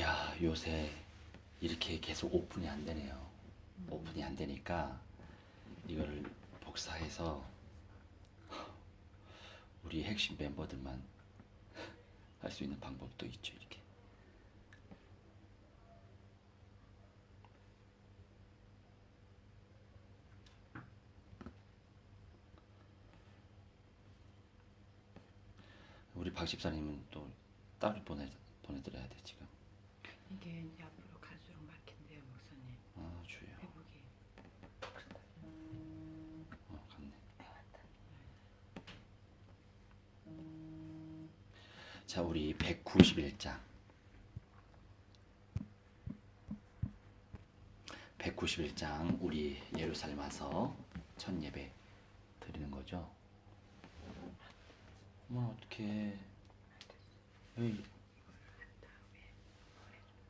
야, 요새 이렇게 계속 오픈이 안 되네요. 오픈이 안 되니까 이거를 복사해서 우리 핵심 멤버들만 할 수 있는 방법도 있죠, 이렇게. 우리 박 집사님은 또 따로 보내드려야 돼, 지금. 이게 이제 앞으로 갈수록 막힌대요, 목사님. 아, 주여. 회복이. 갔네. 자, 우리 191장. 191장 우리 예루살렘 와서 첫 예배 드리는 거죠. 어떻게?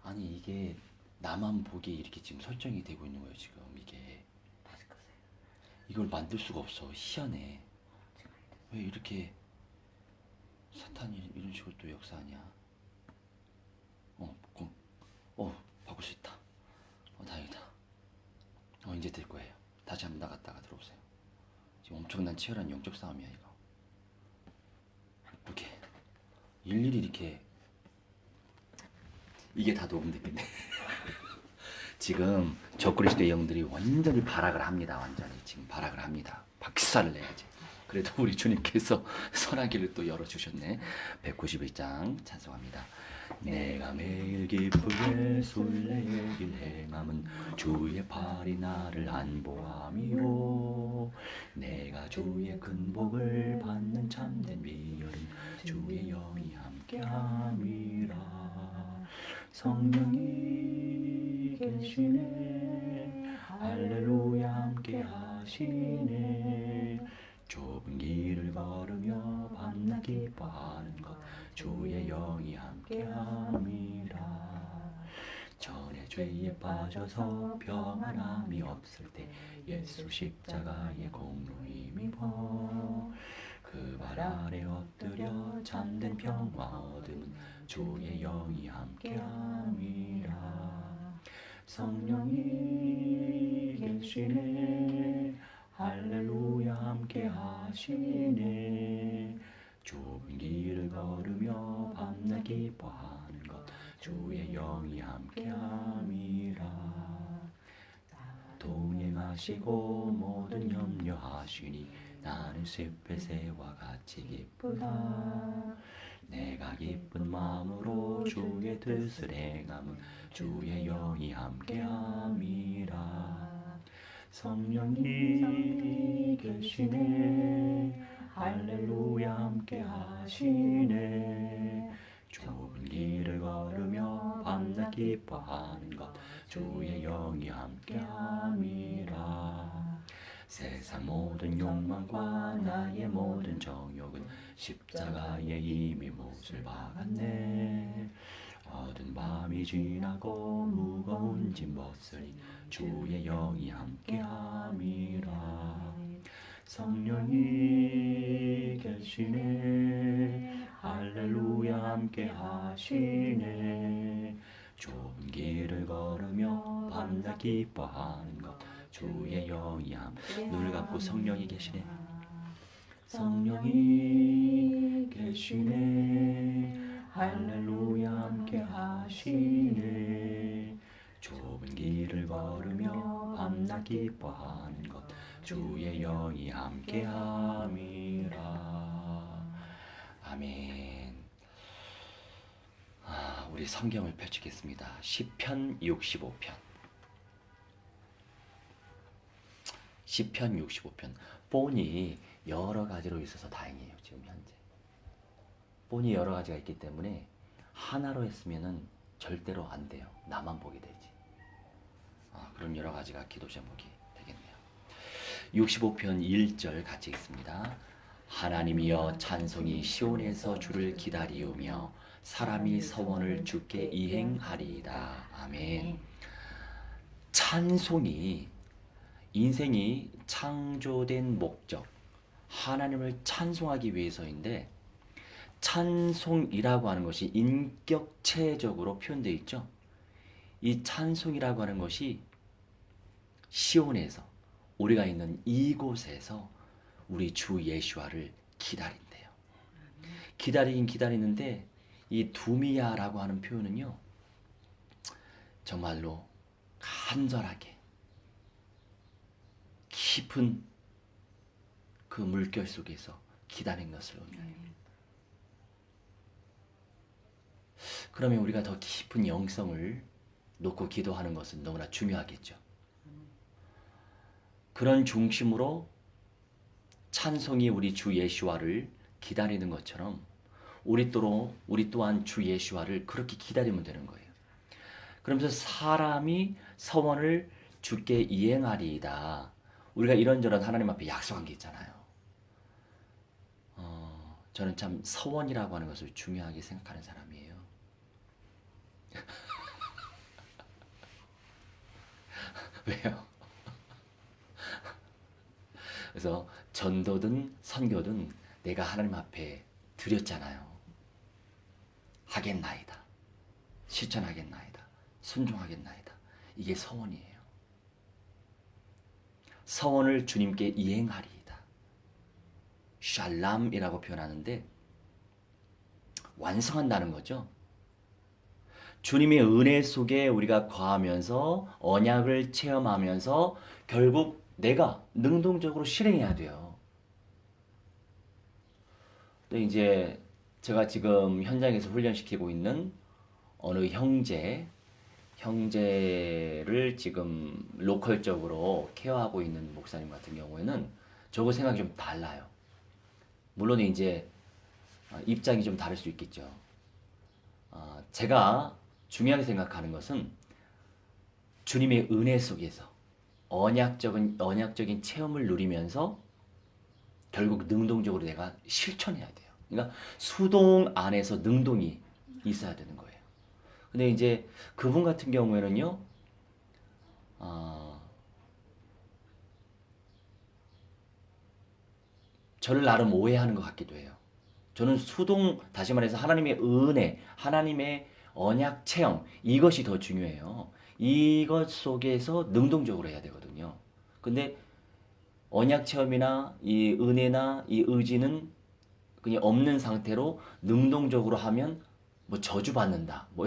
아니 이게 나만 보기에 이렇게 지금 설정이 되고 있는 거예요 지금 이게. 다시 끄세요. 이걸 만들 수가 없어. 희한해. 왜 이렇게 사탄이 이런 식으로 또 역사하냐? 바꿀 수 있다. 다행이다. 이제 될 거예요. 다시 한번 나갔다가 들어오세요. 지금 엄청난 치열한 영적 싸움이야 이거. 이렇게 일일이 이렇게 이게 다 녹음됐겠네. 지금 적그리스도의 영들이 완전히 발악을 합니다. 완전히 지금 발악을 합니다. 박살을 내야지. 그래도 우리 주님께서 선하기를 또 열어주셨네. 191장 찬송합니다. 내가 매일 기쁘게 순례길 행함은 주의 팔이 나를 안보함이요 내가 주의 큰 복을 받는 참된 비결은 주의 영이 함께함이라. 성령이 계시네 할렐루야 함께하시네. 좁은 길을 걸으며 밤낮 기뻐하는 것 주의 영이 함께함이라. 전에 죄에 빠져서 평안함이 없을 때 예수 십자가의 공로 힘입어 그 발 아래 엎드려 잠든 평화 얻음은 주의 영이 함께함이라. 성령이 계시네 할렐루야 함께 하시네. 좁은 길을 걸으며 밤낮 기뻐하는 것 주의 영이 함께 함이라. 동행하시고 모든 염려하시니 나는 숲의 새와 같이 기쁘다. 내가 기쁜 마음으로 주의 뜻을 행함은 주의 영이 함께 함이라. 성령이 계시네 할렐루야 함께 하시네. 좁은 길을 걸으며 밤낮 기뻐하는 것 주의 영이 함께 함이라. 세상 모든 욕망과 나의 모든 정욕은 십자가에 이미 못을 박았네. 어두운 밤이 지나고 무거운 짐 벗으니 주의 영이 함께함이라. 성령이 계시네 할렐루야 함께하시네. 좁은 길을 걸으며 밤낮 기뻐하는 것 주의 영이 눈을 감고 성령이 계시네. 성령이 계시네 할렐루야 함께 하시네. 좁은 길을 걸으며 밤낮 기뻐하는 것 주의 영이 함께 함이라. 아멘. 우리 성경을 펼치겠습니다. 시편 65편. 시편 65편. 본이 여러 가지로 있어서 다행이에요. 지금 현재 본이 여러 가지가 있기 때문에 하나로 했으면은 절대로 안 돼요. 나만 보게 되지. 그럼 여러 가지가 기도 제목이 되겠네요. 65편 1절 같이 읽습니다. 하나님이여 찬송이 시온에서 주를 기다리우며 사람이 서원을 주께 이행하리이다. 아멘. 찬송이 인생이 창조된 목적, 하나님을 찬송하기 위해서인데 찬송이라고 하는 것이 인격체적으로 표현되어 있죠. 이 찬송이라고 하는 것이 시온에서 우리가 있는 이곳에서 우리 주 예수와를 기다린대요. 기다리긴 기다리는데 이 두미야라고 하는 표현은요. 정말로 간절하게 깊은 그 물결 속에서 기다린 것을 의미해요. 그러면 우리가 더 깊은 영성을 놓고 기도하는 것은 너무나 중요하겠죠. 그런 중심으로 찬송이 우리 주 예수와를 기다리는 것처럼 우리 또한 주 예수와를 그렇게 기다리면 되는 거예요. 그러면서 사람이 서원을 주께 이행하리이다. 우리가 이런저런 하나님 앞에 약속한 게 있잖아요. 저는 참 서원이라고 하는 것을 중요하게 생각하는 사람이에요. 왜요? 그래서 전도든 선교든 내가 하나님 앞에 드렸잖아요. 하겠나이다. 실천하겠나이다. 순종하겠나이다. 이게 서원이에요. 서원을 주님께 이행하리이다. 샬람이라고 표현하는데 완성한다는 거죠. 주님의 은혜 속에 우리가 거하면서 언약을 체험하면서 결국 내가 능동적으로 실행해야 돼요. 또 이제 제가 지금 현장에서 훈련시키고 있는 어느 형제를 지금 로컬적으로 케어하고 있는 목사님 같은 경우에는 저하고 생각이 좀 달라요. 물론 이제 입장이 좀 다를 수 있겠죠. 제가 중요하게 생각하는 것은 주님의 은혜 속에서 언약적인 체험을 누리면서 결국 능동적으로 내가 실천해야 돼요. 그러니까 수동 안에서 능동이 있어야 되는 거예요. 근데 이제 그분 같은 경우에는요, 저를 나름 오해하는 것 같기도 해요. 저는 다시 말해서 하나님의 은혜, 하나님의 언약 체험, 이것이 더 중요해요. 이것 속에서 능동적으로 해야 되거든요. 근데 언약 체험이나 이 은혜나 이 의지는 그냥 없는 상태로 능동적으로 하면 뭐 저주받는다. 뭐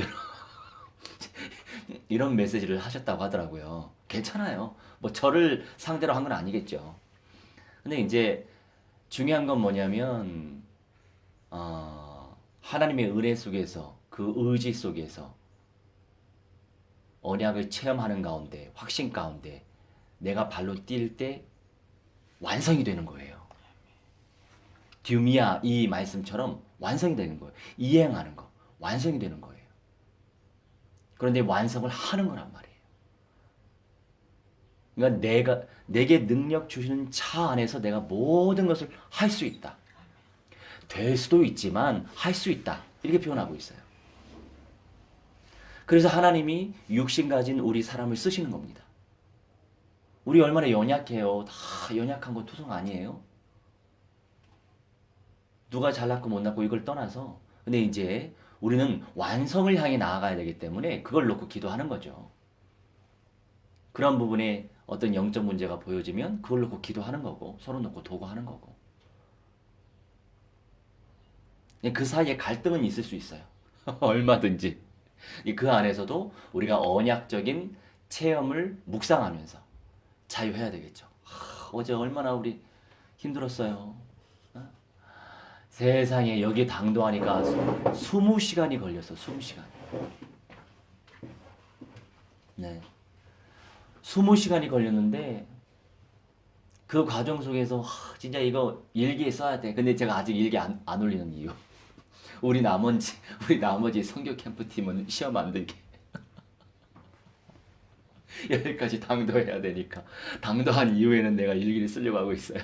이런 메시지를 하셨다고 하더라고요. 괜찮아요. 뭐 저를 상대로 한 건 아니겠죠. 근데 이제 중요한 건 뭐냐면 하나님의 은혜 속에서 그 의지 속에서 언약을 체험하는 가운데 확신 가운데 내가 발로 뛸 때 완성이 되는 거예요. 듀미아 이 말씀처럼 완성이 되는 거예요. 이행하는 거 완성이 되는 거예요. 그런데 완성을 하는 거란 말이에요. 그러니까 내게 능력 주시는 차 안에서 내가 모든 것을 할 수 있다. 될 수도 있지만 할 수 있다. 이렇게 표현하고 있어요. 그래서 하나님이 육신 가진 우리 사람을 쓰시는 겁니다. 우리 얼마나 연약해요. 다 연약한 건 투성 아니에요. 누가 잘났고 못났고 이걸 떠나서 근데 이제 우리는 완성을 향해 나아가야 되기 때문에 그걸 놓고 기도하는 거죠. 그런 부분에 어떤 영적 문제가 보여지면 그걸 놓고 기도하는 거고 서로 놓고 도구하는 거고 그 사이에 갈등은 있을 수 있어요. 얼마든지. 그 안에서도 우리가 언약적인 체험을 묵상하면서 자유해야 되겠죠. 어제 얼마나 우리 힘들었어요. 세상에 여기 당도하니까 20시간이 걸렸어. 20시간. 네. 20시간이 걸렸는데 그 과정 속에서 진짜 이거 일기에 써야 돼. 근데 제가 아직 일기 안 올리는 이유. 우리 나머지 성교 캠프 팀은 시험 안 들게. 여기까지 당도해야 되니까. 당도한 이후에는 내가 일기를 쓰려고 하고 있어요.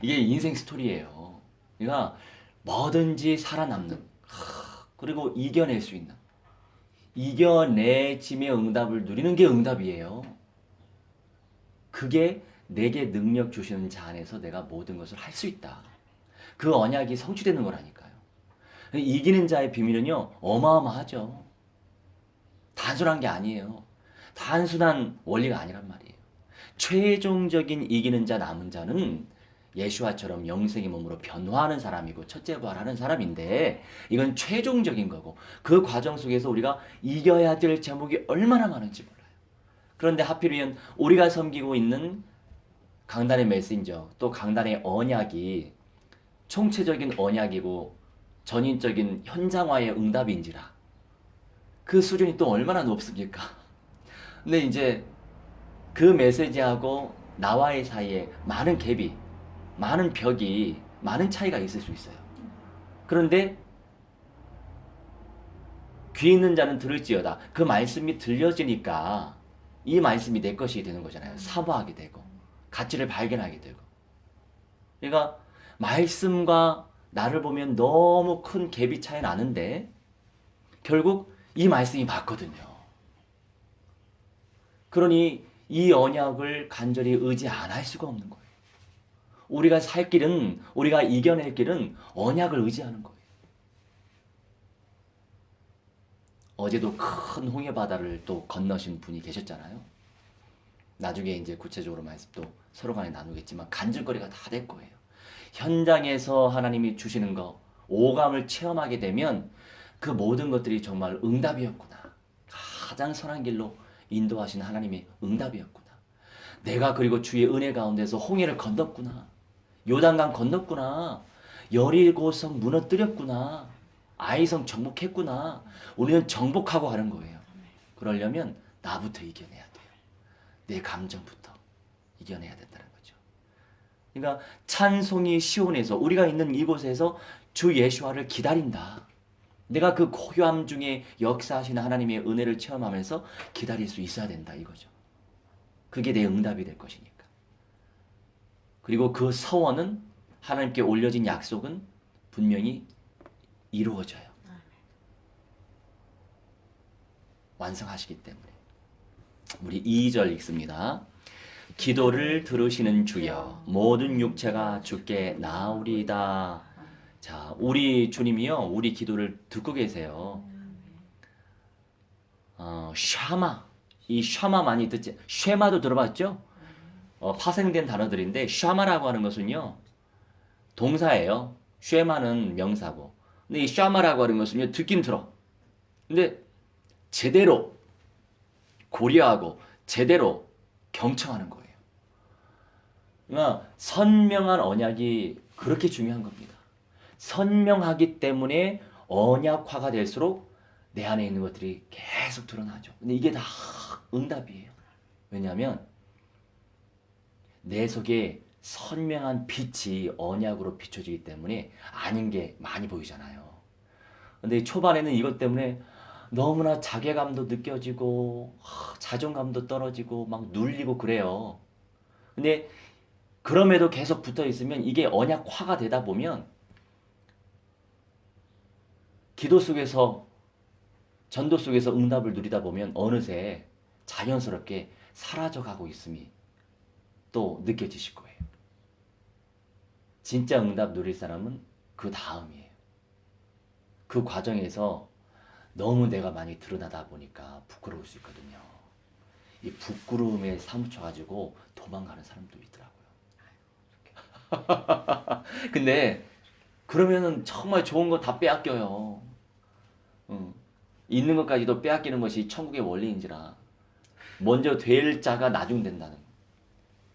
이게 인생 스토리예요. 그러니까 뭐든지 살아남는 그리고 이겨낼 수 있는 이겨내짐의 응답을 누리는 게 응답이에요. 그게 내게 능력 주시는 자 안에서 내가 모든 것을 할 수 있다. 그 언약이 성취되는 거라니까요. 이기는 자의 비밀은요, 어마어마하죠. 단순한 게 아니에요. 단순한 원리가 아니란 말이에요. 최종적인 이기는 자, 남은 자는 예수와처럼 영생의 몸으로 변화하는 사람이고 첫째 부활하는 사람인데 이건 최종적인 거고 그 과정 속에서 우리가 이겨야 될 제목이 얼마나 많은지 몰라요. 그런데 하필이면 우리가 섬기고 있는 강단의 메신저 또 강단의 언약이 총체적인 언약이고 전인적인 현장화의 응답인지라 그 수준이 또 얼마나 높습니까? 근데 이제 그 메시지하고 나와의 사이에 많은 갭이, 많은 벽이, 많은 차이가 있을 수 있어요. 그런데 귀 있는 자는 들을지어다. 그 말씀이 들려지니까 이 말씀이 내 것이 되는 거잖아요. 사모하게 되고 가치를 발견하게 되고. 그러니까 말씀과 나를 보면 너무 큰 갭이 차이 나는데 결국 이 말씀이 맞거든요. 그러니 이 언약을 간절히 의지 안 할 수가 없는 거예요. 우리가 살 길은, 우리가 이겨낼 길은 언약을 의지하는 거예요. 어제도 큰 홍해 바다를 또 건너신 분이 계셨잖아요. 나중에 이제 구체적으로 말씀도 서로 간에 나누겠지만 간증거리가 다 될 거예요. 현장에서 하나님이 주시는 거, 오감을 체험하게 되면 그 모든 것들이 정말 응답이었구나. 가장 선한 길로 인도하신 하나님의 응답이었구나. 내가 그리고 주의 은혜 가운데서 홍해를 건넜구나. 요단강 건넜구나. 여리고성 무너뜨렸구나. 아이성 정복했구나. 우리는 정복하고 가는 거예요. 그러려면 나부터 이겨내야 돼요. 내 감정부터 이겨내야 된다는 거죠. 그러니까 찬송이 시온에서 우리가 있는 이곳에서 주 예수와를 기다린다. 내가 그 고요함 중에 역사하시는 하나님의 은혜를 체험하면서 기다릴 수 있어야 된다 이거죠. 그게 내 응답이 될 것이니까. 그리고 그 서원은 하나님께 올려진 약속은 분명히 이루어져요. 완성하시기 때문에. 우리 2절 읽습니다. 기도를 들으시는 주여 모든 육체가 주께 나오리이다. 자, 우리 주님이요, 우리 기도를 듣고 계세요. 샤마, 이 샤마 많이 듣지? 쉐마도 들어봤죠? 파생된 단어들인데 샤마라고 하는 것은요 동사예요. 쉐마는 명사고. 근데 이 샤마라고 하는 것은요 듣긴 들어. 근데 제대로 고려하고 제대로 경청하는 거예요. 그러니까 선명한 언약이 그렇게 중요한 겁니다. 선명하기 때문에 언약화가 될수록 내 안에 있는 것들이 계속 드러나죠. 근데 이게 다 응답이에요. 왜냐하면 내 속에 선명한 빛이 언약으로 비춰지기 때문에 아닌 게 많이 보이잖아요. 근데 초반에는 이것 때문에 너무나 자괴감도 느껴지고 자존감도 떨어지고 막 눌리고 그래요. 근데 그럼에도 계속 붙어 있으면 이게 언약화가 되다 보면 기도 속에서 전도 속에서 응답을 누리다 보면 어느새 자연스럽게 사라져가고 있음이 또 느껴지실 거예요. 진짜 응답 누릴 사람은 그 다음이에요. 그 과정에서 너무 내가 많이 드러나다 보니까 부끄러울 수 있거든요. 이 부끄러움에 사무쳐가지고 도망가는 사람도 있더라고요. 근데 그러면은 정말 좋은 거 다 빼앗겨요. 있는 것까지도 빼앗기는 것이 천국의 원리인지라 먼저 될 자가 나중 된다는 거.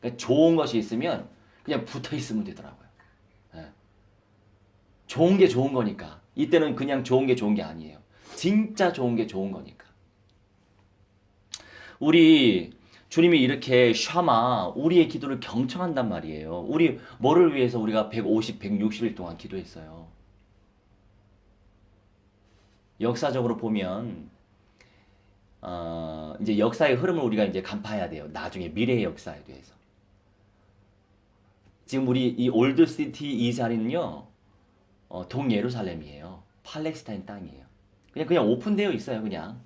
그러니까 좋은 것이 있으면 그냥 붙어 있으면 되더라고요. 네. 좋은 게 좋은 거니까. 이때는 그냥 좋은 게 좋은 게 아니에요. 진짜 좋은 게 좋은 거니까. 우리 주님이 이렇게 샤마 우리의 기도를 경청한단 말이에요. 우리 뭐를 위해서 우리가 150, 160일 동안 기도했어요. 역사적으로 보면 이제 역사의 흐름을 우리가 이제 간파해야 돼요. 나중에 미래의 역사에 대해서. 지금 우리 이 올드 시티 이 자리는요, 동예루살렘이에요. 팔레스타인 땅이에요. 그냥 오픈되어 있어요. 그냥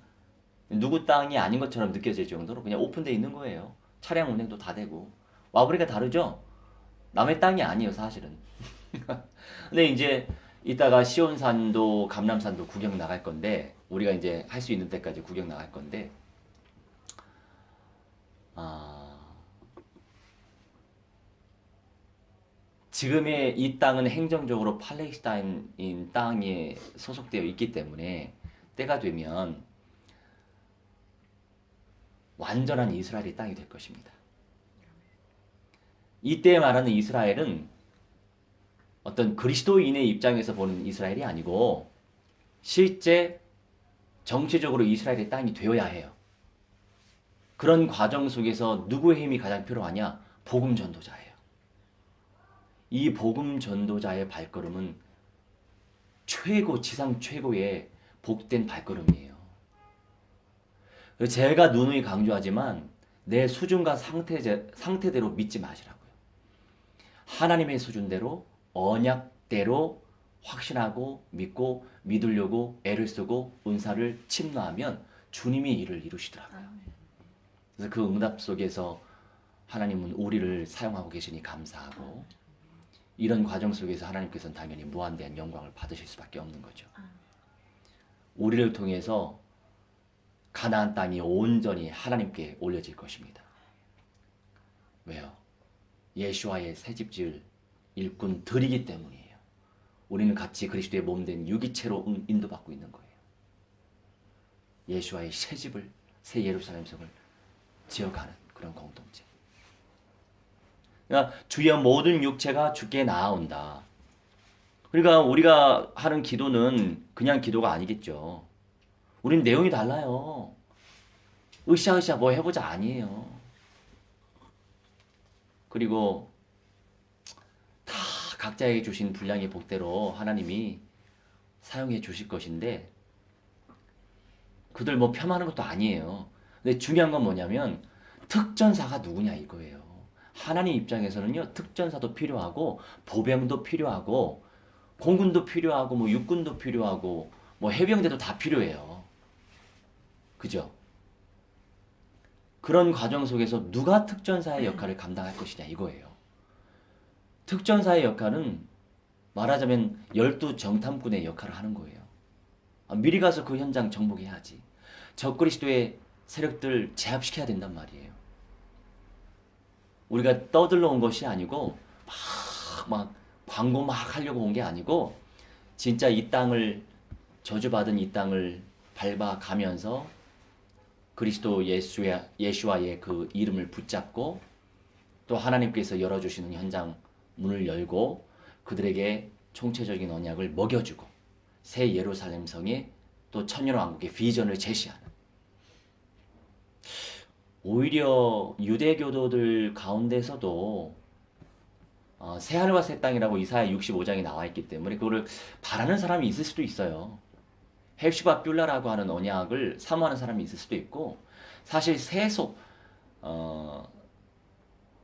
누구 땅이 아닌 것처럼 느껴질 정도로 그냥 오픈되어 있는 거예요. 차량 운행도 다 되고. 와보니까 다르죠? 남의 땅이 아니에요, 사실은. 근데 이제 이따가 시온산도 감람산도 구경 나갈 건데 우리가 이제 할 수 있는 때까지 구경 나갈 건데 지금의 이 땅은 행정적으로 팔레스타인 땅에 소속되어 있기 때문에 때가 되면 완전한 이스라엘의 땅이 될 것입니다. 이때 말하는 이스라엘은 어떤 그리스도인의 입장에서 보는 이스라엘이 아니고 실제 정치적으로 이스라엘의 땅이 되어야 해요. 그런 과정 속에서 누구의 힘이 가장 필요하냐? 복음 전도자예요. 이 복음 전도자의 발걸음은 지상 최고의 복된 발걸음이에요. 제가 누누이 강조하지만 내 수준과 상태대로 믿지 마시라고요. 하나님의 수준대로 언약대로 확신하고 믿고 믿으려고 애를 쓰고 은사를 침노하면 주님이 일을 이루시더라고요. 그래서 그 응답 속에서 하나님은 우리를 사용하고 계시니 감사하고 이런 과정 속에서 하나님께서는 당연히 무한대한 영광을 받으실 수밖에 없는 거죠. 우리를 통해서 가나안 땅이 온전히 하나님께 올려질 것입니다. 왜요? 예수와의 새집질 일꾼들이기 때문이에요. 우리는 같이 그리스도의 몸된 유기체로 인도받고 있는 거예요. 예수와의 새집을 새 예루살렘 성을 지어가는 그런 공동체. 그러니까 주의 모든 육체가 주께 나아온다. 그러니까 우리가 하는 기도는 그냥 기도가 아니겠죠. 우린 내용이 달라요. 으쌰으쌰 뭐 해보자 아니에요. 그리고 다 각자에게 주신 분량의 복대로 하나님이 사용해 주실 것인데 그들 뭐 폄하하는 것도 아니에요. 근데 중요한 건 뭐냐면 특전사가 누구냐 이거예요. 하나님 입장에서는요, 특전사도 필요하고 보병도 필요하고 공군도 필요하고 뭐 육군도 필요하고 뭐 해병대도 다 필요해요. 그죠? 그런 과정 속에서 누가 특전사의 역할을 감당할 것이냐 이거예요. 특전사의 역할은 말하자면 12정탐꾼의 역할을 하는 거예요. 미리 가서 그 현장 정복해야지. 적그리스도의 세력들 제압시켜야 된단 말이에요. 우리가 떠들러 온 것이 아니고 막 광고 막 하려고 온 게 아니고 진짜 이 땅을 저주받은 이 땅을 밟아가면서 그리스도 예수와의 그 이름을 붙잡고 또 하나님께서 열어주시는 현장 문을 열고 그들에게 총체적인 언약을 먹여주고 새 예루살렘 성에 또 천년왕국의 비전을 제시하는 오히려 유대교도들 가운데서도 새하늘과 새 땅이라고 이사야 65장에 나와 있기 때문에 그거를 바라는 사람이 있을 수도 있어요. 헬시바 뷸라라고 하는 언약을 사모하는 사람이 있을 수도 있고 사실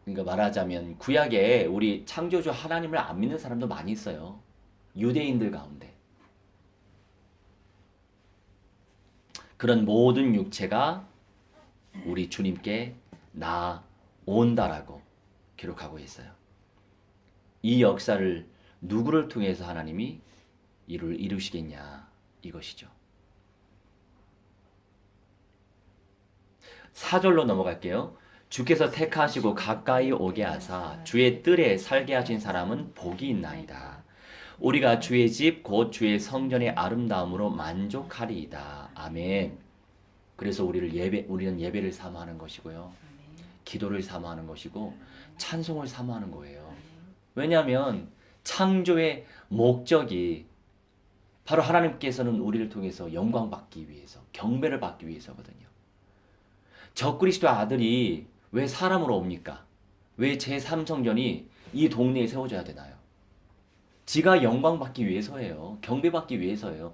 그러니까 말하자면 구약에 우리 창조주 하나님을 안 믿는 사람도 많이 있어요. 유대인들 가운데. 그런 모든 육체가 우리 주님께 나온다라고 기록하고 있어요. 이 역사를 누구를 통해서 하나님이 이루시겠냐 이것이죠. 4절로 넘어갈게요. 주께서 택하시고 가까이 오게 하사 주의 뜰에 살게 하신 사람은 복이 있나이다. 우리가 주의 집 곧 주의 성전의 아름다움으로 만족하리이다. 아멘. 그래서 우리는 예배를 사모하는 것이고요. 기도를 사모하는 것이고 찬송을 사모하는 거예요. 왜냐하면 창조의 목적이 바로 하나님께서는 우리를 통해서 영광 받기 위해서 경배를 받기 위해서거든요. 적그리스도 아들이 왜 사람으로 옵니까? 왜 제3성전이 이 동네에 세워져야 되나요? 지가 영광 받기 위해서예요. 경배 받기 위해서예요.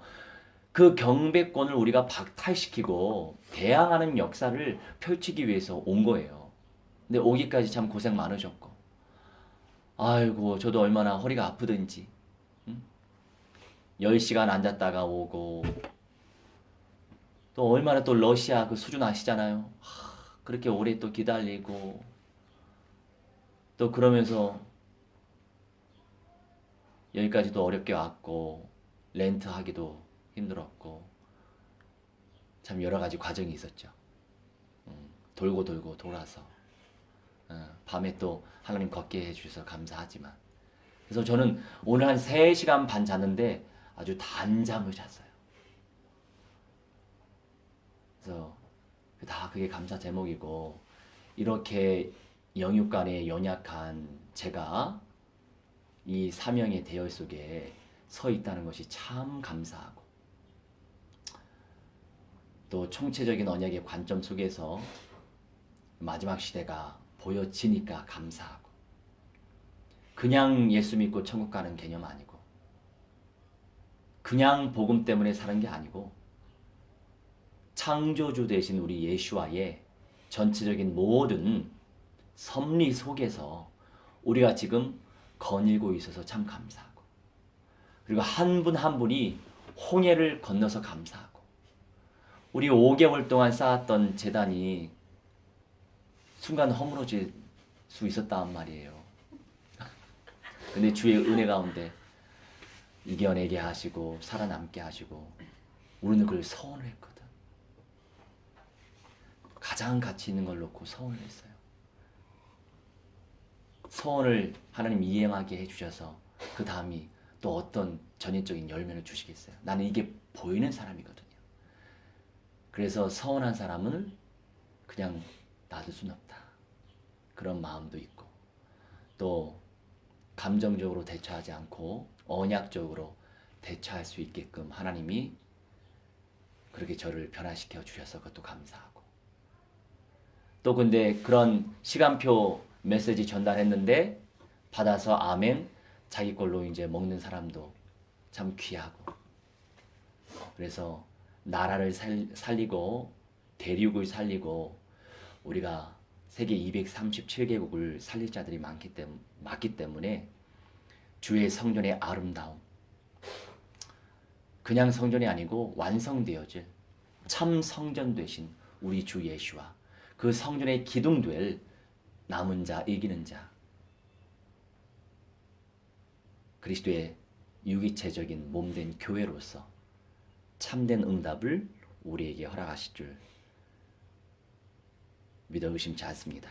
그 경배권을 우리가 박탈시키고 대항하는 역사를 펼치기 위해서 온 거예요. 근데 오기까지 참 고생 많으셨고 아이고 저도 얼마나 허리가 아프든지 10시간 앉았다가 오고 또 얼마나 또 러시아 그 수준 아시잖아요. 그렇게 오래 또 기다리고 또 그러면서 여기까지도 어렵게 왔고 렌트하기도 힘들었고 참 여러 가지 과정이 있었죠. 돌고 돌고 돌아서 밤에 또 하나님 걷게 해주셔서 감사하지만, 그래서 저는 오늘 한 3시간 반 잤는데 아주 단잠을 잤어요. 그래서 다 그게 감사 제목이고, 이렇게 영육간에 연약한 제가 이 사명의 대열 속에 서 있다는 것이 참 감사하고, 또 총체적인 언약의 관점 속에서 마지막 시대가 보여지니까 감사하고, 그냥 예수 믿고 천국 가는 개념 아니고, 그냥 복음 때문에 사는 게 아니고, 창조주 되신 우리 예수와의 전체적인 모든 섭리 속에서 우리가 지금 거닐고 있어서 참 감사하고, 그리고 한 분 한 분이 홍해를 건너서 감사하고, 우리 5개월 동안 쌓았던 재단이 순간 허물어질 수 있었단 말이에요. 근데 주의 은혜 가운데 이겨내게 하시고 살아남게 하시고 우리는 그걸 서원을 했거든. 가장 가치 있는 걸 놓고 서원을 했어요. 서원을 하나님 이행하게 해주셔서 그 다음이 또 어떤 전인적인 열매를 주시겠어요. 나는 이게 보이는 사람이거든요. 그래서 서원한 사람은 그냥 놔둘 수는 없다. 그런 마음도 있고, 또 감정적으로 대처하지 않고 언약적으로 대처할 수 있게끔 하나님이 그렇게 저를 변화시켜 주셔서 그것도 감사하고, 또 근데 그런 시간표 메시지 전달했는데 받아서 아멘 자기 걸로 이제 먹는 사람도 참 귀하고, 그래서 나라를 살리고 대륙을 살리고 우리가 세계 237개국을 살릴 자들이 많기 때문에 주의 성전의 아름다움, 그냥 성전이 아니고 완성되어질 참 성전 되신 우리 주 예수와 그 성전에 기둥될 남은 자, 이기는 자, 그리스도의 유기체적인 몸된 교회로서 참된 응답을 우리에게 허락하실 줄 믿어 의심치 않습니다.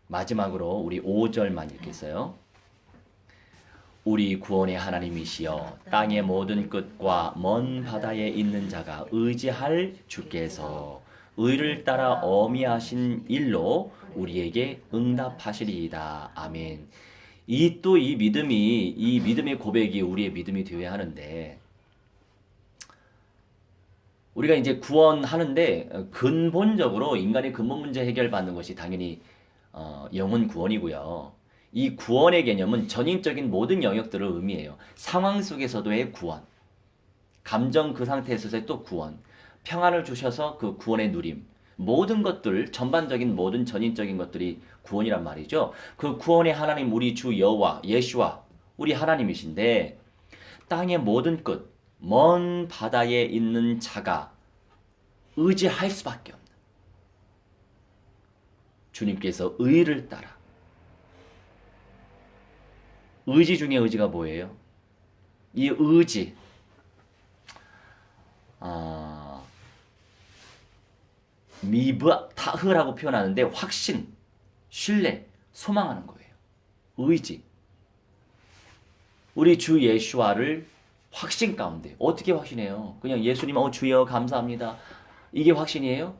마지막으로 우리 5절만 읽겠어요. 우리 구원의 하나님이시여 땅의 모든 끝과 먼 바다에 있는 자가 의지할 주께서 의를 따라 어미하신 일로 우리에게 응답하시리이다. 아멘. 이 믿음의 고백이 우리의 믿음이 되어야 하는데, 우리가 이제 구원하는데 근본적으로 인간의 근본 문제 해결받는 것이 당연히 영혼 구원이고요. 이 구원의 개념은 전인적인 모든 영역들을 의미해요. 상황 속에서도의 구원, 감정 그 상태에서의 또 구원, 평안을 주셔서 그 구원의 누림, 모든 것들, 전반적인 모든 전인적인 것들이 구원이란 말이죠. 그 구원의 하나님 우리 주 여호와 예수와 우리 하나님이신데, 땅의 모든 끝, 먼 바다에 있는 자가 의지할 수밖에 없는 주님께서 의를 따라, 의지 중에 의지가 뭐예요? 이 의지, 미브타흐라고 표현하는데 확신, 신뢰, 소망하는 거예요. 의지. 우리 주 예수와를 확신 가운데. 어떻게 확신해요? 그냥 예수님 주여 감사합니다, 이게 확신이에요?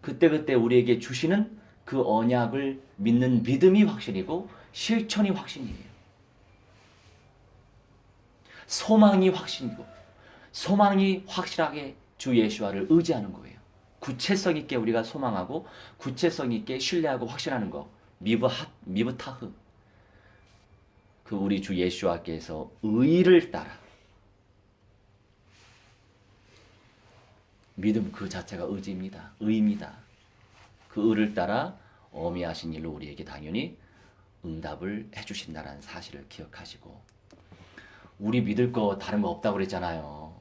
그때그때 우리에게 주시는 그 언약을 믿는 믿음이 확신이고 실천이 확신이에요. 소망이 확신이고, 소망이 확실하게 주 예수와를 의지하는 거예요. 구체성 있게 우리가 소망하고 구체성 있게 신뢰하고 확신하는 거. 미브타흐. 그 우리 주 예수와께서 의를 따라, 믿음 그 자체가 의지입니다. 의입니다. 그 의를 따라 어미하신 일로 우리에게 당연히 응답을 해주신다는 사실을 기억하시고, 우리 믿을 거 다른 거 없다고 그랬잖아요.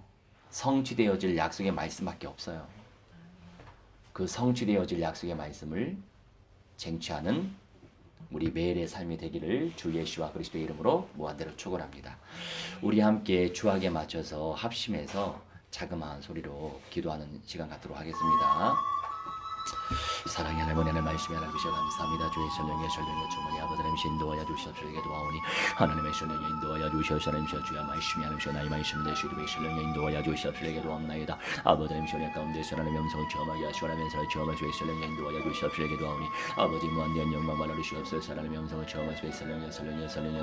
성취되어질 약속의 말씀밖에 없어요. 그 성취되어질 약속의 말씀을 쟁취하는 우리 매일의 삶이 되기를 주 예수와 그리스도의 이름으로 무한대로 축원합니다. 우리 함께 주악에 맞춰서 합심해서 자그마한 소리로 기도하는 시간 갖도록 하겠습니다. 사랑의 하나님 은혜의 말씀에 하나님 주셔서 감사합니다. 주의 성령의 전령의 주머니 아버지 하나님 인도하여 주시옵소서. 도와오니 하나님의 성령의 인도하여 주시옵소서. 하나님 주의 말씀이 하나님 나의 말씀 되시기를 성령의 인도하여 주시옵소서. 도와옵나이다. 아버지 하나님 성령 가운데서 하나님의 영성을 체험하게 하시고 하나님의 체험할 주의 성령의 인도하여 주시옵소서. 도와오니 아버지 무한대한 영광 말하여 주시옵소서. 하나님의 영성을 체험할 주의 성령의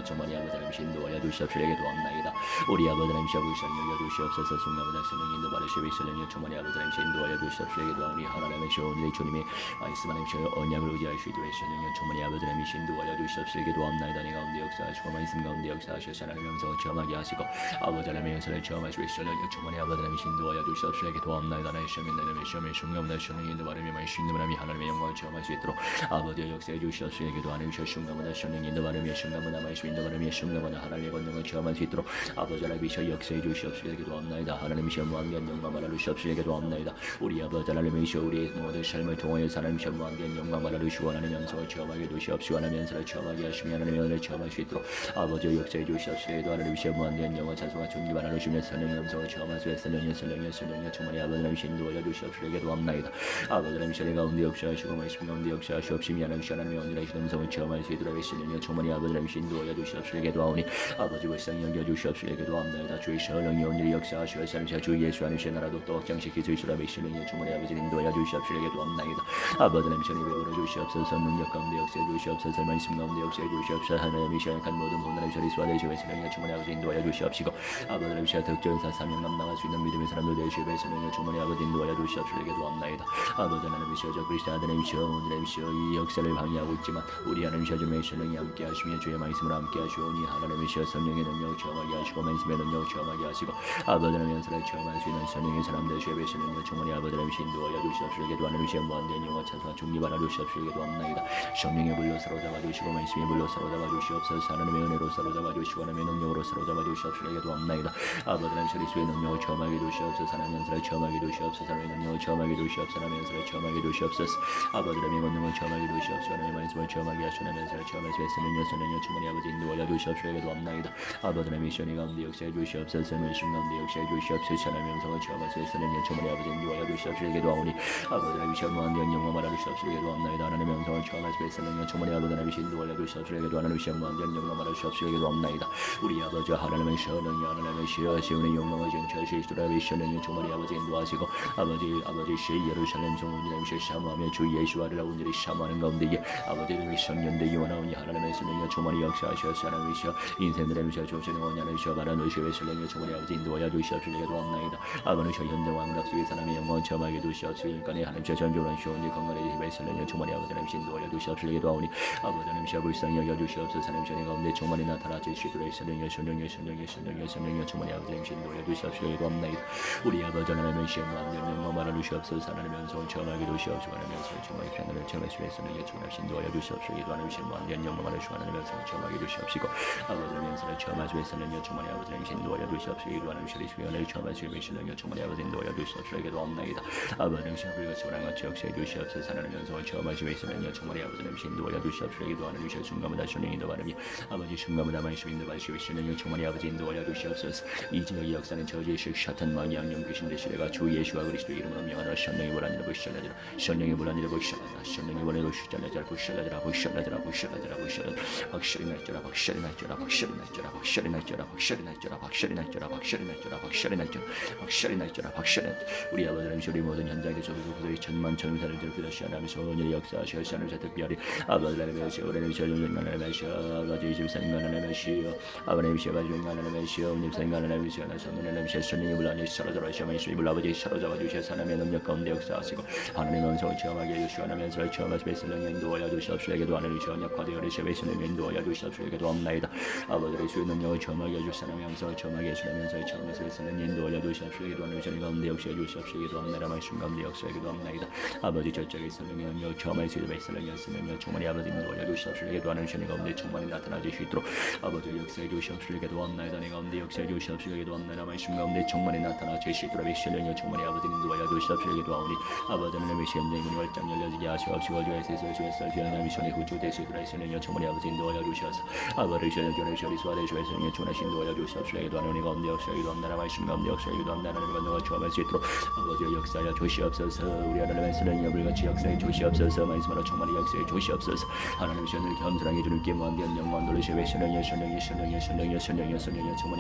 주머니 아버지 하나님 인도하여 주시옵소서. 도와옵나이다. 우리 아버지 하나님 성령여 주시옵소서. 순간마다 성령의 인도 받으시오. 성령의 주머니 아버지 하나님 인도하여 주시옵소서. 도와오니 하나님의 오늘의 주님의 말씀 하나님 저의 언약을 의지할 수 있도록 성령의 주머니 아버지 하나님 인도하여 주시옵소서. 도와옵나이다. 네 가운데 역사하시고 말씀 가운데 역사하셔서 하나님의 영성을 체험하게 하시고 아버지 하나님의 영성을 체험하시고 성령의 주머니 아버지 하나님 인도하여 주시옵소서. 도와옵나이다. 나의 시험에 나의 시험에 순간마다 성령의 인도 받으며 말씀 있는 하나님 하나님의 영광을 체험할 수 있도록 아버지의 역사해 주시옵소서. 하나님 저 순간마다 성령의 인도 받으며 순간마다 말씀 인도 받으며 순간마다 하나님의 권능을 체험할 수 있도록 아버지 하나님 저 역사해 주시옵소서. 도와옵나이다. 하나님의 무한대한 영광 말하여 주시옵소서. 도와옵나이다. 우리 아버지 하나님의 우리의 모든 삶을 통하여 하나님 무한대한 영광 말하여 주시고 하나님의 영성을 체험하게 주시옵시고 하나님의 영성을 체험하게 하시며 하나님의 은혜를 체험할 수 있도록 아버지의 역사해 주시옵소서. 하나님의 무한대한 영광 찬송과 존귀 말하여 주시며 하나님의 영성을 체험할 수 있는 성령의 주머니 아버지 하나님 인도하여 주시옵소서. 도와옵나이다. 아버지 하나님 저 가운데 역사하시고 말씀 가운데 역사하시옵시며 하나님의 언제나 영성을 체험할 수 있도록 성령의 주머니 아버지 하나님 인도하여 주시옵소서. 도와오니 아버지 불쌍히 여겨 주시옵소서. 도와옵나이다. 주의 성령이 오늘 역사하시오. 주 예수 안에 나라도 또 확장시키 주시라. 성령의 주머니 아버지 인도하여 주시옵소서. 도와옵나이다. 아버지 하나님 전에 배우러 주시옵소서. 능력 가운데 역사해 주시옵소서. 말씀 가운데 역사해 주시옵소서. 하나님이 시작한 모든 본나라의 자리 수하되시고 성령의 주머니 아버지 인도하여 주시옵시고 아버지 하나님 시작 득전사 사명 감당할 수 있는 믿음의 사람들 되시고 성령의 주머니 아버지 인도하여 주시옵소서. 도와옵나이다. 아버지 하나님 시저 그리스도 아들의 시여 오늘의 시여 이 역사를 방해하고 있지만 우리 하나님 시여 주의 성령이 함께 하시며 주의 말씀을 함께 하시오니 하나님의 시여 성령의 능력을 체험하게 하시고 말씀의 능력을 체험하게 하시고 아버지 하나님 연설을 체험할 수 있는 성령의 사람 되시고 성령의 주머니 아버지 하나님 인도하여 주시옵소서. 하나님 시여 무한대한 영광 찬송과 존귀 받아 주시옵소서. 도와옵나이다. 성령의 불로 사로잡아 주시고 말씀의 불로 사로잡아 주시옵소서. 하나님의 은혜로 사로잡아 주시고 하나님의 능력으로 사로잡아 주시옵소서. 도와옵나이다. 아버지 하나님 서리수의 능력을 체험하게 주시옵소서. 하나님의 연설을 체험하게 주시옵소서. 하나님의 능력을 체험하게 주시옵소서. 하나님의 연설을 체험하게 주시옵소서. 아버지 하나님의 권능을 체험하게 주시옵소서. 하나님의 말씀을 체험하게 하시고 하나님의 연설을 체험할 수 있는 성령의 주머니 아버지 인도하여 주시옵소서. 도와옵나이다. 아버지 하나님의 시온이 가운데 역사해 주시옵소서. 말씀 가운데 역사해 주시옵소서. 하나님의 영성을 체험할 수 있는 성령의 주머니 아버지 인도하여 주시옵소서. 도와오니 아버지 하나님의 시온 무한대한 영광 말하여 주시옵소서. 도와옵나이다. 하나님의 영성을 체험할 수 있는 성령의 주머니 아버지 하나님의 인도하여 주시옵소서. 하나님의 시온 무한대한 영광 말하여 주시옵소서. 도와옵나이다. 우리 아버지 하나님의 시온은 하나님의 시온의 영광을 쟁취하실 수 있도록 성령의 주머니 아버지 인도하시고 아버지 시 예루살렘 성문이라는 시 사모하며 주 예수와를 온전히 사모하는 가운데에 아버지의 성년대 이원하오니 하나님의 성령의 주머니 역사하시옵소서. 하나님의 시 인생들의 시 조선의 원하는 시 바라는 시의 성령의 주머니 아버지 인도하여 주시옵소서. 도와옵나이다. 아버지 시 현재 왕답 속의 사람의 영광을 체험하게 주시옵소서. 인간의 하나님 시 전조한 시온이 건강의 힘의 성령의 주머니 아버지 하나님 인도하여 주시옵소서. 도와오니 아버지 하나님 시 불쌍히 여겨 주시옵소서. 하나님 시 가운데 주머니 나타나 주시도록 성령의 주머니 아버지 하나님 인도하여 주시옵소서. 도와옵나이다. 우리 아버지 하나님의 시 영광 말하 주시옵소서. 하나님의 영성을 체험하게 주시옵소서. 하나님의 영성을 체험하게 하나님의 체험할 수 있는 성령의 주머니 인도하여 주시옵소서. 하나님의 시 영광 말하 주시고 하나님의 영성을 체험하게 주시옵시고 아버지의 영성을 체험할 수 있는 성령의 주머니 아버지 하나님 인도하여 주시옵소서. 하나님의 시 영광을 체험할 수 있는 성령의 주머니 아버지 인도하여 주시옵소서. 도와옵나이다. 아버지의 시 우리가 소랑 같이 역사해 주시옵소서. 하나님의 영성을 체험할 수 있는 성령의 주머니 아버지 하나님 인도하여 주시옵소서. 하나님의 시 순간마다 성령 인도 바람이 아버지 순간마다 말씀 인도 받으시고 성령의 주머니 아버지 인도하여 주시옵소서. 이 지역의 역사는 저주의 식 샤탄 마귀 양념 귀신 되시래가 주 예수와 그리스도 이름으로 명하노. 성령의 불안이라 부시라지라 성령의 불안이라 부시라지라 성령의 불안이라 부시라지라 부시라지라 부시라지라 부시라지라 부시라지라 확실히 날지라 확실히 날지라 확실히 날지라 확실히 날지라 확실히 날지라 확실히 날지라 확실히 날지라 확실히 날지라 확실히 날지라 확실히 우리 아버지 하나님 우리 모든 현장에 저도 그들이 천만 천민사를 들피다시 하나님께서 오늘 역사하시어 하나님께서 특별히 아버지 하나님께서 우리는 전용인 하나님께서 아버지 집사님 하나님께서 아버님께서 가지고 하나님께서 님사님 하나님께서 하나님께서 성령의 불안이 사로잡아 주시며 예수의 불 아버지 사로잡아 주셔서 하나님의 능력 가운데 역사하시고 하나님의 영성을 체험하게 해주시고 하나님의 영성을 체험하시며 성령의 인도하여 주시옵소서. 하나님의 전역화되어 계시며 성령의 인도하여 주시옵소서. 도와옵나이다. 아버지 예수의 능력을 체험하게 해주시고 하나님의 영성을 체험하게 해주시며 영성을 체험하시며 성령의 인도하여 주시옵소서. 하나님의 전역 가운데 역사해 주시옵소서. 도와옵나이다. 말씀 가운데 역사하게 도와옵나이다. 아버지 저쪽에 성령이여 처음에 주님의 성령이여 충만히 아버지 인도하여 주시옵소서. 기도하는 신의 가운데 충만히 나타나 주시도록 아버지 역사해 주시옵소서. 기도합나이다. 내 가운데 역사해 주시옵소서. 기도합나이다. 말씀 가운데 충만히 나타나 주시도록 성령이여 충만히 아버지 인도하여 주시옵소서. 기도하오니 아버지 하나님의 시험된 문이 활짝 열려지게 하시옵시고 주의 세상 주의살 주의 시험의 구주 되시도록 성령이여 충만히 아버지 인도하여 주시옵소서. 아버지 시험의 교훈의 시험이 수화되 주의 성령이여 충만히 인도하여 주시옵소서. 기도하는 우리 가운데 역사해 기도합나이다. 말씀 가운데 역사해 기도합나이다. 하나님의 건너가 처음할 수 있도록 아버지의 역사하여 주시옵소서. 우리 하나님의 성령이여 불같이 역사해 주시옵소서. 말씀으로 충만히 역사해 주시옵소서. 하나님의 시험을 겸손하게 주님께 무한대한 영광 돌리시오. 성령이여 충만히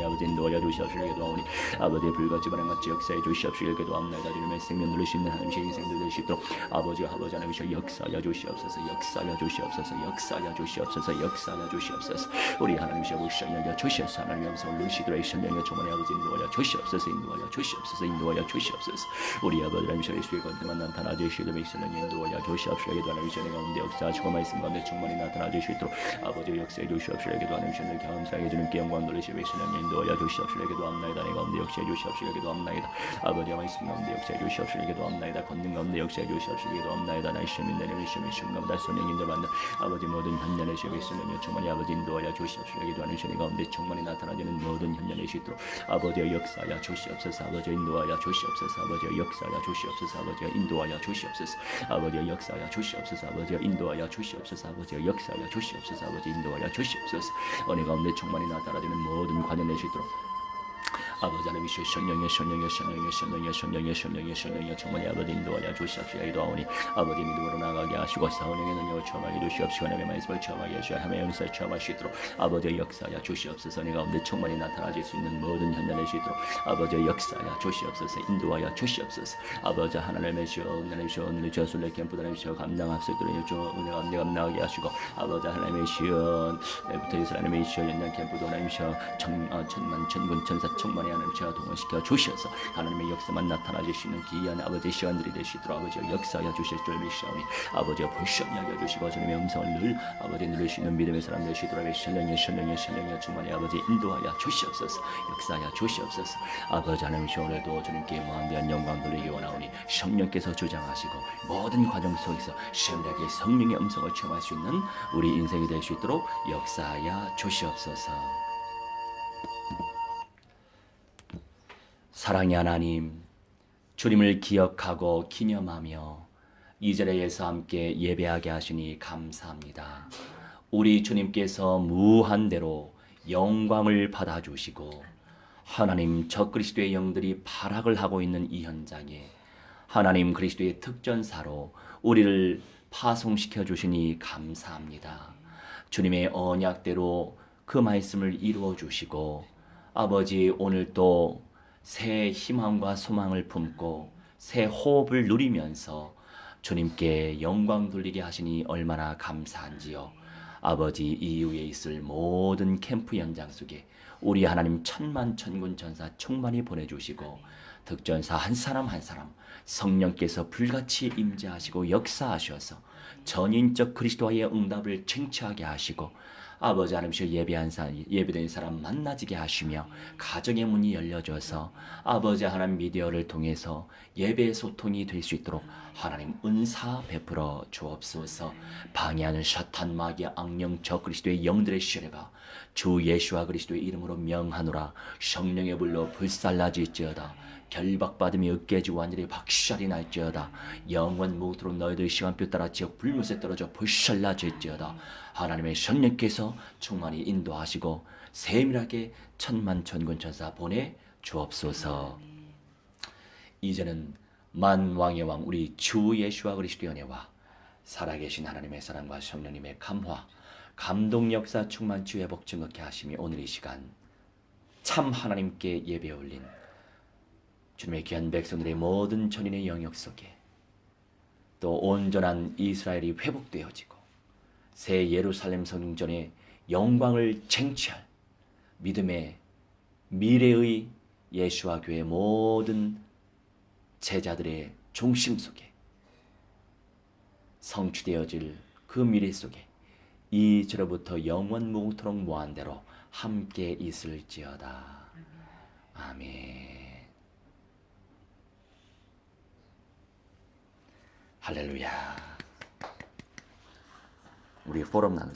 아버지 인도하여 주시옵소서. 기도하오니 아버지의 불같이 바람같이 역사해 주시옵소서. 기도합나이다. 주님의 생명 누리시는 하나님의 인생들 되시도록 아버지 하나님이여 역사하여 주시옵소서. 역사하여 주시옵소서. 역사하여 주시옵소서. 역사하여 주시옵소서. 우리 하나님이여 역사하여 주시옵소서. 하나님의 음성을 누리시도록 성령이여 충만히 아버지 인도하여 주시옵소서. 인도하여 주시옵소서. 인도하여 주시옵소서. 우리 아버지 하나님이여 예수의 권능만 나타나 주시도록 성령이 인도하여 주시옵소서. 기도하는 시간의 가운데 역사하시고 말씀 가운데 충만히 나타나 주시도록 아버지 역사해 주시옵소서. 기도하는 시간을 감사하게 주님께 영광 돌리시고 성령이 인도하여 주시옵소서. 기도합나이다. 내 가운데 역사해 주시옵소서. 기도합나이다. 아버지의 말씀 가운데 역사해 주시옵소서. 기도합나이다. 권능 가운데 역사해 주시옵소서. 기도합나이다. 나의 시험인 내님의 시험의 순간마다 성령 인도받는 아버지 모든 현년의 시험의 성령이 충만히 아버지 인도하여 주시옵소서. 기도하는 시간 가운데 충만히 나타나지는 모든 현년의 시도록 아버지의 역사하여 주시옵소서. 아버지의 인도하여 주시옵소서. 아버지의 역사하여 주시옵소서. 아버지의 인도하여 주시옵소서. 아버지의 역사하여 주시옵소서. 아버지의 인도하여 주시옵소서. 아버지의 역사하여 주시옵소서. 아버지 인도하여 주시옵소서. 은혜 가운데 충만히 나타나지는 모든 관연의 시도록 아버지 하나님이시여 성령이여 충만히 아버지 인도하여 주시옵소서. 기도하오니 아버지 믿음으로 나가게 하시고 성령의 능력을 체험하게 주시옵시고 하나님의 말씀을 체험하게 하시고 하나님의 은사를 체험할 수 있도록 아버지의 역사하여 주시옵소서. 내 가운데 충만히 나타나질 수 있는 모든 현장을 수 있도록 아버지의 역사하여 주시옵소서. 인도하여 주시옵소서. 아버지 하나님이시여 오늘 저술래 캠프 하나님이시여 감당할 수 있도록 은혜 가운데 감당하게 하시고 아버지 하나님이시여 내부터 이스라엘이시여 연장 캠프도 하나님이시여 천만 천군 천사 충만히 하나님이시여 동원시켜 주셔서 하나님의 역사만 나타나 주시는 귀한 아버지의 시간들이 되시도록 아버지의 역사하여 주실 줄 믿사오니 아버지의 불쌍히 하여 주시고 주님의 음성을 늘 아버지 누리시는 믿음의 사람 되시도록 성령의 충만히 아버지 인도하여 주시옵소서. 역사하여 주시옵소서. 아버지 하나님이시여 오늘도 주님께 무한대한 영광 돌리기 원하오니 성령께서 주장하시고 모든 과정 속에서 시험되게 성령의 음성을 체험할 수 있는 우리 인생이 될 수 있도록 역사하여 주시옵소서. 사랑의 하나님, 주님을 기억하고 기념하며 이 자리에서 함께 예배하게 하시니 감사합니다. 우리 주님께서 무한대로 영광을 받아주시고 하나님 적그리스도의 영들이 발악을 하고 있는 이 현장에 하나님 그리스도의 특전사로 우리를 파송시켜 주시니 감사합니다. 주님의 언약대로 그 말씀을 이루어 주시고 아버지 오늘 또 새 희망과 소망을 품고 새 호흡을 누리면서 주님께 영광 돌리게 하시니 얼마나 감사한지요. 아버지 이후에 있을 모든 캠프 현장 속에 우리 하나님 천만 천군 천사 충만히 보내주시고 득전사 한 사람 한 사람 성령께서 불같이 임재하시고 역사하셔서 전인적 그리스도와의 응답을 쟁취하게 하시고 아버지 하나님이시여 예배된 사람 만나지게 하시며 가정의 문이 열려져서 아버지 하나님 미디어를 통해서 예배 소통이 될 수 있도록 하나님 은사 베풀어 주옵소서. 방해하는 사탄 마귀 악령 적그리스도의 영들의 시뢰가 주 예수와 그리스도의 이름으로 명하노라. 성령의 불로 불살라질지어다. 결박받으며 으깨지 완전히 박살이 날지어다. 영원 무토록 너희들 시간표 따라 지역 불못에 떨어져 불살라질지어다. 하나님의 성령께서 충만히 인도하시고 세밀하게 천만 천군 천사 보내 주옵소서. 이제는 만왕의 왕 우리 주 예수와 그리스도의 은혜와 살아계신 하나님의 사랑과 성령님의 감화 감동 역사 충만치 회복 증거케 하심이 오늘 이 시간 참 하나님께 예배 올린 주님의 귀한 백성들의 모든 전인의 영역 속에 또 온전한 이스라엘이 회복되어지고 새 예루살렘 성전의 영광을 쟁취할 믿음의 미래의 예수와 교회의 모든 제자들의 중심 속에 성취되어질 그 미래 속에 이제로부터 영원 무궁토록 무한대로 함께 있을지어다. 아멘. 할렐루야. 우리 포럼 나누